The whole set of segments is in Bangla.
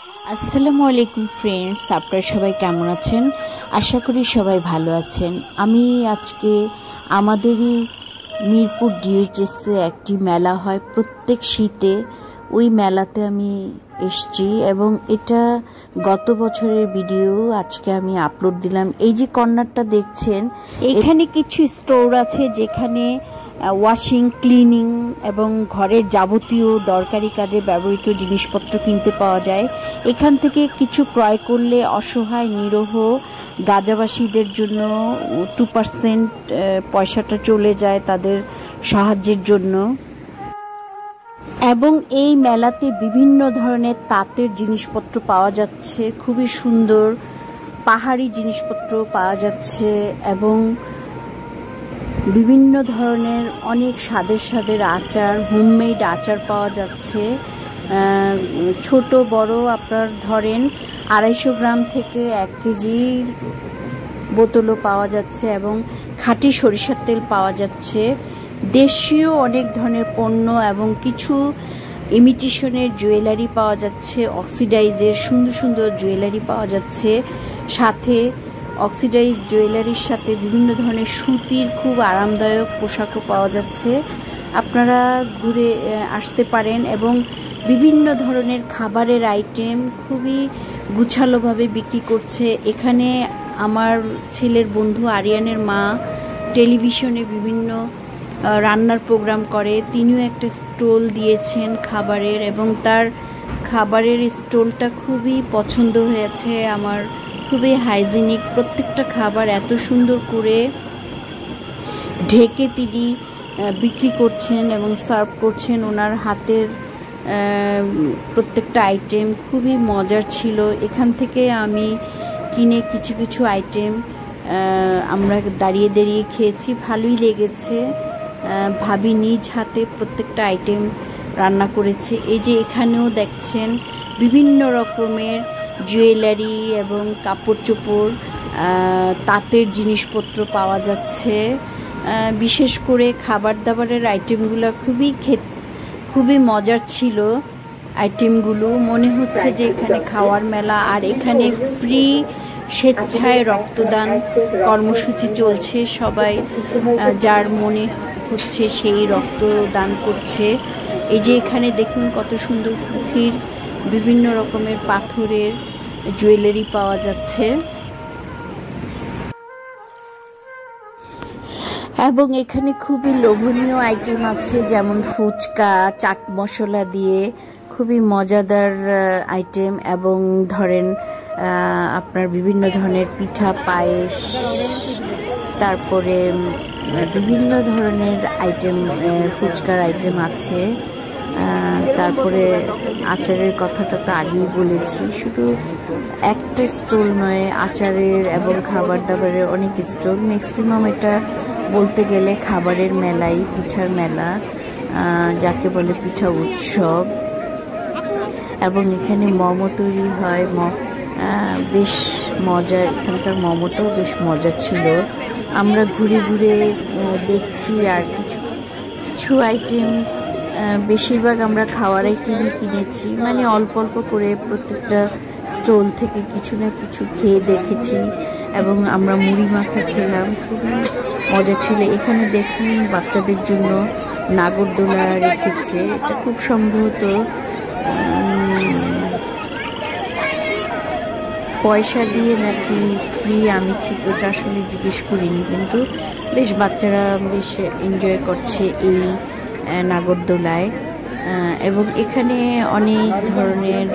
আসসালামু আলাইকুম ফ্রেন্ডস, আপনারা সবাই কেমন আছেন? আশা করি সবাই ভালো আছেন। আমি আজকে আমাদেরই মিরপুর ডিএইচএসে একটি মেলা হয় প্রত্যেক শীতে, ওই মেলাতে আমি এসছি এবং এটা গত বছরের ভিডিও আজকে আমি আপলোড দিলাম। এই যে কর্নারটা দেখছেন, এখানে কিছু স্টোর আছে যেখানে ওয়াশিং, ক্লিনিং এবং ঘরের যাবতীয় দরকারি কাজে ব্যবহৃত জিনিসপত্র কিনতে পাওয়া যায়। এখান থেকে কিছু ক্রয় করলে অসহায় নিরহ গাজাবাসীদের জন্য 2% পয়সাটা চলে যায় তাদের সাহায্যের জন্য। এবং এই মেলাতে বিভিন্ন ধরনের তাঁতের জিনিসপত্র পাওয়া যাচ্ছে, খুবই সুন্দর পাহাড়ি জিনিসপত্র পাওয়া যাচ্ছে এবং বিভিন্ন ধরনের অনেক স্বাদের আচার, হোমমেড আচার পাওয়া যাচ্ছে। ছোট বড় আপনার ধরেন 250 গ্রাম থেকে 1 কেজির বোতলও পাওয়া যাচ্ছে এবং খাঁটি সরিষার তেল পাওয়া যাচ্ছে। দেশীয় অনেক ধরনের পণ্য এবং কিছু ইমিটেশনের জুয়েলারি পাওয়া যাচ্ছে, অক্সিডাইজের সুন্দর সুন্দর জুয়েলারি পাওয়া যাচ্ছে। সাথে অক্সিডাইজ জুয়েলারির সাথে বিভিন্ন ধরনের সুতির খুব আরামদায়ক পোশাকও পাওয়া যাচ্ছে। আপনারা ঘুরে আসতে পারেন এবং বিভিন্ন ধরনের খাবারের আইটেম খুবই গুছালোভাবে বিক্রি করছে। এখানে আমার ছেলের বন্ধু আরিয়ানের মা টেলিভিশনে বিভিন্ন রান্নার প্রোগ্রাম করে, তিনিও একটা স্টল দিয়েছেন খাবারের এবং তার খাবারের স্টলটা খুবই পছন্দ হয়েছে আমার। খুবই হাইজিনিক, প্রত্যেকটা খাবার এত সুন্দর করে ঢেকে তিনি বিক্রি করছেন এবং সার্ভ করছেন। ওনার হাতের প্রত্যেকটা আইটেম খুবই মজার ছিল। এখান থেকে আমি কিনে কিছু কিছু আইটেম আমরা দাঁড়িয়ে দাঁড়িয়ে খেয়েছি, ভালোই লেগেছে। ভাবি নিজ হাতে প্রত্যেকটা আইটেম রান্না করেছে। এই যে এখানেও দেখছেন বিভিন্ন রকমের জুয়েলারি এবং কাপড় চোপড়, তাঁতের জিনিসপত্র পাওয়া যাচ্ছে। বিশেষ করে খাবার দাবারের আইটেমগুলো খুবই মজার ছিল। আইটেমগুলো মনে হচ্ছে যে এখানে খাওয়ার মেলা। আর এখানে ফ্রি স্বেচ্ছায় রক্তদান কর্মসূচি চলছে, সবাই যার মনে হচ্ছে সেই রক্তদান করছে। এই যে এখানে দেখুন কত সুন্দর পুঁথির বিভিন্ন রকমের পাথরের জুয়েলারি পাওয়া যাচ্ছে এবং এখানে খুবই লোভনীয় আইটেম আছে, যেমন ফুচকা, চাট মশলা দিয়ে খুবই মজাদার আইটেম এবং ধরেন আপনার বিভিন্ন ধরনের পিঠা, পায়েস, তারপরে বিভিন্ন ধরনের আইটেম, ফুচকার আইটেম আছে। তারপরে আচারের কথাটা তো আগেই বলেছি, শুধু একটা স্টল নয়, আচারের এবং খাবার দাবারের অনেক স্টল। ম্যাক্সিমাম এটা বলতে গেলে খাবারের মেলাই, পিঠার মেলা, যাকে বলে পিঠা উৎসব। এবং এখানে মোমো তৈরি হয়, বেশ মজা, এখানকার মোমোটাও বেশ মজা ছিল। আমরা ঘুরে ঘুরে দেখছি আর কিছু আইটেম, বেশিরভাগ আমরা খাওয়ার আইটেমই কিনেছি, মানে অল্প অল্প করে প্রত্যেকটা স্টল থেকে কিছু না কিছু খেয়ে দেখেছি এবং আমরা মুড়ি মাখা খেলাম, খুবই মজা ছিল। এখানে দেখুন বাচ্চাদের জন্য নাগরদোলা রেখেছে, এটা খুব সম্ভবত পয়সা দিয়ে নাকি ফ্রি, আমি ঠিক ওটা আসলে জিজ্ঞেস করিনি, কিন্তু বেশ বাচ্চারা বেশ এনজয় করছে এই নাগরদোলায়। এবং এখানে অনেক ধরনের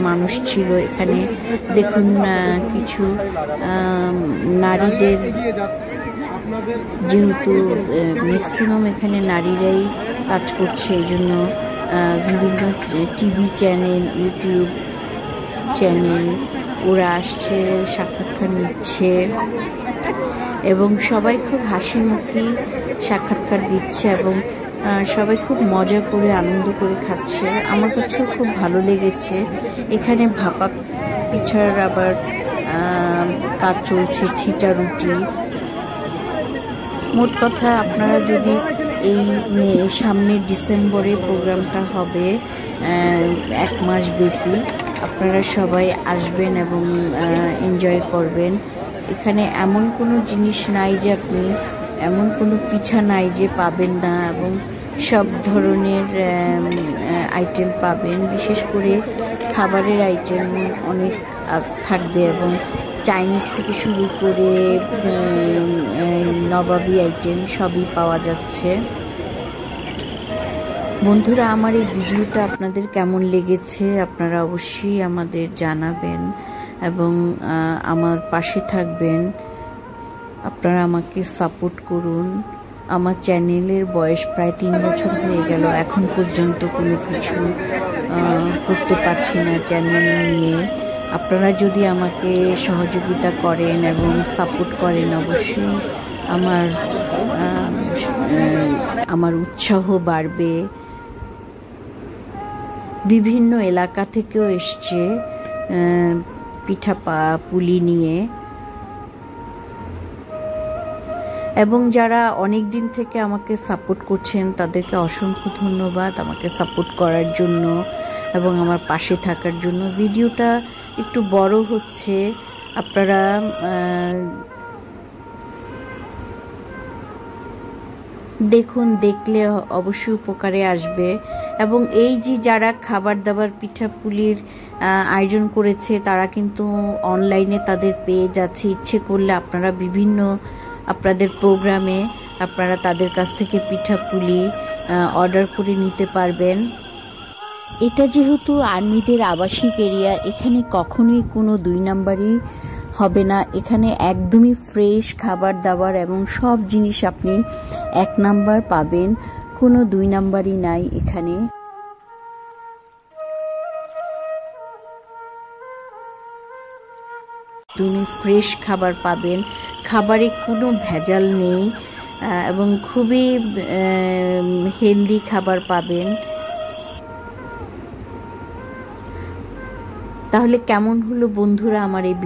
মানুষ ছিল। এখানে দেখুন কিছু নারীদের, যেহেতু ম্যাক্সিমাম এখানে নারীরাই কাজ করছে, এই জন্য বিভিন্ন টিভি চ্যানেল, ইউটিউব চ্যানেল ওরা আসছে, সাক্ষাৎকার নিচ্ছে এবং সবাই খুব হাসি মুখে সাক্ষাৎকার দিচ্ছে এবং সবাই খুব মজা করে আনন্দ করে খাচ্ছে। আমার কাছেও খুব ভালো লেগেছে। এখানে ভাপা পিঠার আবার কাজ চলছে, ছিটা রুটি। মোট কথা আপনারা যদি এই সামনের ডিসেম্বরে প্রোগ্রামটা হবে, 1 মাস ব্যাপী। আপনারা সবাই আসবেন এবং এনজয় করবেন। এখানে এমন কোনো জিনিস নাই যে আপনি, এমন কোনো পিঠা নাই যে পাবেন না, এবং সব ধরনের আইটেম পাবেন। বিশেষ করে খাবারের আইটেম অনেক থাকবে, এবং চাইনিজ থেকে শুরু করে নবাবী আইটেম সবই পাওয়া যাচ্ছে। বন্ধুরা, আমার এই ভিডিওটা আপনাদের কেমন লেগেছে আপনারা অবশ্যই আমাদের জানাবেন এবং আমার পাশে থাকবেন। আপনারা আমাকে সাপোর্ট করুন। আমার চ্যানেলের বয়স প্রায় 3 বছর হয়ে গেল, এখন পর্যন্ত কোনো কিছু করতে পারছি না চ্যানেল নিয়ে। আপনারা যদি আমাকে সহযোগিতা করেন এবং সাপোর্ট করেন, অবশ্যই আমার উৎসাহ বাড়বে। বিভিন্ন এলাকা থেকেও এসছে পিঠা পুলি নিয়ে, এবং যারা অনেক দিন থেকে আমাকে সাপোর্ট করছেন তাদেরকে অসংখ্য ধন্যবাদ আমাকে সাপোর্ট করার জন্য এবং আমার পাশে থাকার জন্য। ভিডিওটা একটু বড় হচ্ছে, আপনারা দেখুন, দেখলে অবশ্যই উপকারে আসবে। এবং এই যে যারা খাবার দাবার পিঠা পুলির আয়োজন করেছে তারা কিন্তু অনলাইনে তাদের পেজ আছে, ইচ্ছে করলে আপনারা বিভিন্ন আপনাদের প্রোগ্রামে আপনারা তাদের কাছ থেকে পিঠা পুলি অর্ডার করে নিতে পারবেন। এটা যেহেতু আর্মিদের আবাসিক এরিয়া, এখানে কখনোই কোনো 2 নাম্বারই হবে না। এখানে একদমই ফ্রেশ খাবার দাবার এবং সব জিনিস আপনি 1 নাম্বার পাবেন, কোনো 2 নাম্বারই নাই এখানে। তুমি ফ্রেশ খাবার পাবেন, খাবারে কোনো ভেজাল নেই এবং খুবই হেলদি খাবার পাবেন। তাহলে কেমন হলো বন্ধুরা আমার এই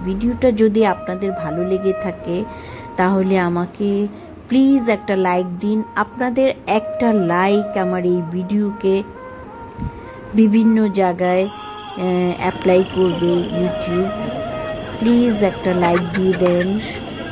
ভিডিওটা যদি আপনাদের ভালো লেগে থাকে তাহলে আমাকে প্লিজ একটা লাইক দিন। আপনাদের একটা লাইক আমার এই ভিডিওকে বিভিন্ন জায়গায় অ্যাপ্লাই করবে ইউটিউব। প্লিজ একটা লাইক দিয়ে দেন,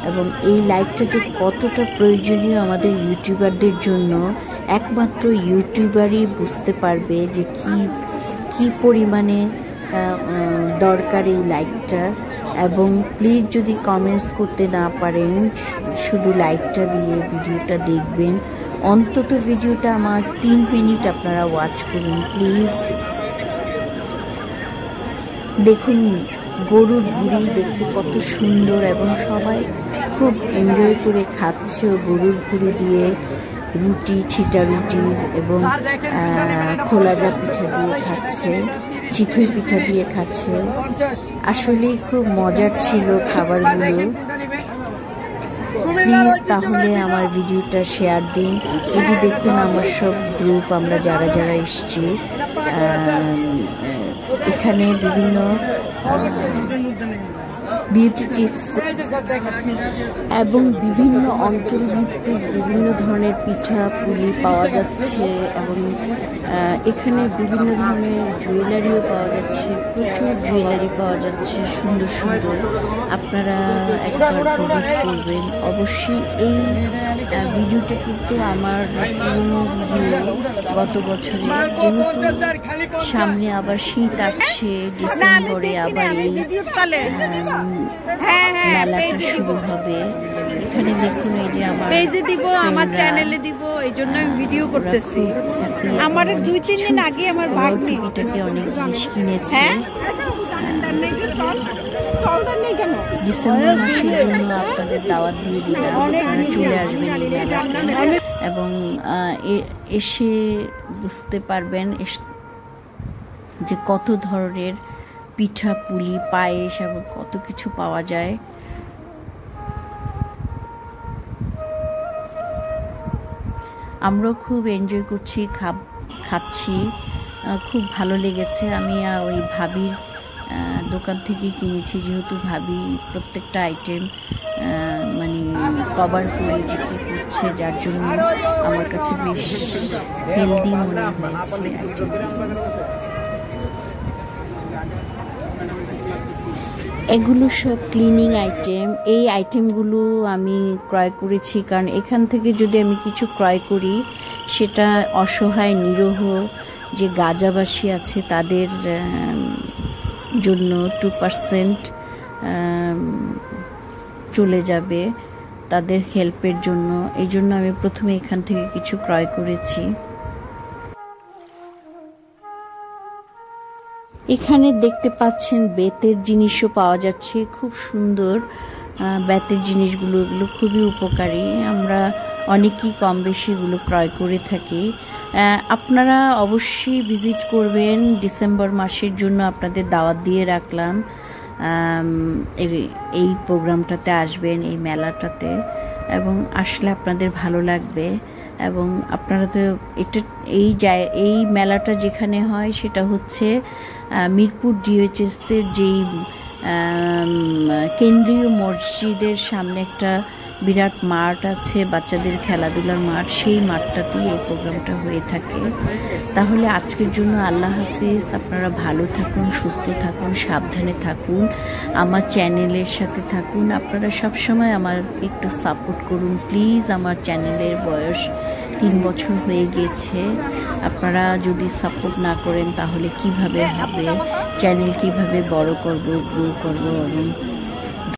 এবং এই লাইকটা যে কতটা প্রয়োজনীয় আমাদের ইউটিউবারদের জন্য একমাত্র ইউটিউবারই বুঝতে পারবে যে কি পরিমাণে দরকার এই লাইকটা। এবং প্লিজ যদি কমেন্টস করতে না পারেন, শুধু লাইকটা দিয়ে ভিডিওটা দেখবেন। অন্তত ভিডিওটা আমার 3 মিনিট আপনারা ওয়াচ করুন প্লিজ। দেখুন গরুর ভুঁড়ি দেখতে কত সুন্দর, এবং সবাই খুব এনজয় করে খাচ্ছে গরুর ভুঁড়ি দিয়ে রুটি, ছিটা রুটি এবং খোলাজা পিঠা দিয়ে খাচ্ছে, চিতই পিঠা দিয়ে খাচ্ছে। আসলেই খুব মজার ছিল খাবারগুলো। প্লিজ তাহলে আমার ভিডিওটা শেয়ার দিন। এই যে দেখুন আমার সব গ্রুপ, আমরা যারা যারা এসছি, এখানে বিভিন্ন বিউটি টিপস এবং বিভিন্ন অঞ্চল ভিত্তিক বিভিন্ন ধরনের পিঠা পুলি পাওয়া যাচ্ছে, এবং এখানে বিভিন্ন ধরনের জুয়েলারিও পাওয়া যাচ্ছে, প্রচুর জুয়েলারি পাওয়া যাচ্ছে সুন্দর সুন্দর। আপনারা একবার ভিজিট করবেন অবশ্যই। এই ভিডিওটা কিন্তু আমার পুরনো ভিডিও গত বছরে, যেহেতু সামনে আবার শীত আসছে, ডিসেম্বরে আবার এই মেলাটা শুরু হবে। এখানে দেখুন এই যে আমার পেজে দিব, আমার চ্যানেলে দিব, এই জন্য আমি ভিডিও করতেছি। আমার 2-3 দিন আগে আমার ভাগ্নি এটাকে অনেক জিনিস কিনেছে। ডিসেম্বর মাসের জন্য আপনাদের দাওয়াত দিয়ে দিলাম, চলে আসবেন এবং এসে বুঝতে পারবেন যে কত ধরনের পিঠা পুলি, পায়েস এবং কত কিছু পাওয়া যায়। আমরাও খুব এনজয় করছি, খাচ্ছি, খুব ভালো লেগেছে। আমি ওই ভাবির দোকান থেকেই কিনেছি, যেহেতু ভাবি প্রত্যেকটা আইটেম মানে কভার করে বিক্রি করছে। হচ্ছে, যার জন্য আমার কাছে বেশ হেলদি মনে হয়েছে। এগুলো সব ক্লিনিং আইটেম। এই আইটেমগুলো আমি ক্রয় করেছি কারণ এখান থেকে যদি আমি কিছু ক্রয় করি সেটা অসহায় নিরহ যে গাজাবাসী আছে তাদের জন্য 2% চলে যাবে তাদের হেল্পের জন্য। এই জন্য আমি প্রথমে এখান থেকে কিছু ক্রয় করেছি। এখানে দেখতে পাচ্ছেন বেতের জিনিসও পাওয়া যাচ্ছে, খুব সুন্দর বেতের জিনিসগুলো, এগুলো খুবই উপকারী। আমরা অনেকেই কম বেশি এগুলো ক্রয় করে থাকি। আপনারা অবশ্যই ভিজিট করবেন। ডিসেম্বর মাসের জন্য আপনাদের দাওয়াত দিয়ে রাখলাম। এই প্রোগ্রামটাতে আসবেন, এই মেলাটাতে, এবং আসলে আপনাদের ভালো লাগবে। এবং আপনারা তো এই মেলাটা যেখানে হয় সেটা হচ্ছে মিরপুর ডিওএইচএসের যেই কেন্দ্রীয় মসজিদের সামনে একটা বিরাট মাঠ আছে, বাচ্চাদের খেলাধুলার মাঠ, সেই মাঠটাতেই এই প্রোগ্রামটা হয়ে থাকে। তাহলে আজকের জন্য আল্লাহ হাফিজ। আপনারা ভালো থাকুন, সুস্থ থাকুন, সাবধানে থাকুন, আমার চ্যানেলের সাথে থাকুন। আপনারা সবসময় আমার একটু সাপোর্ট করুন প্লিজ। আমার চ্যানেলের বয়স 3 বছর হয়ে গিয়েছে। আপনারা যদি সাপোর্ট না করেন তাহলে কিভাবে হবে, চ্যানেল কিভাবে বড় করব, গ্রো করব এবং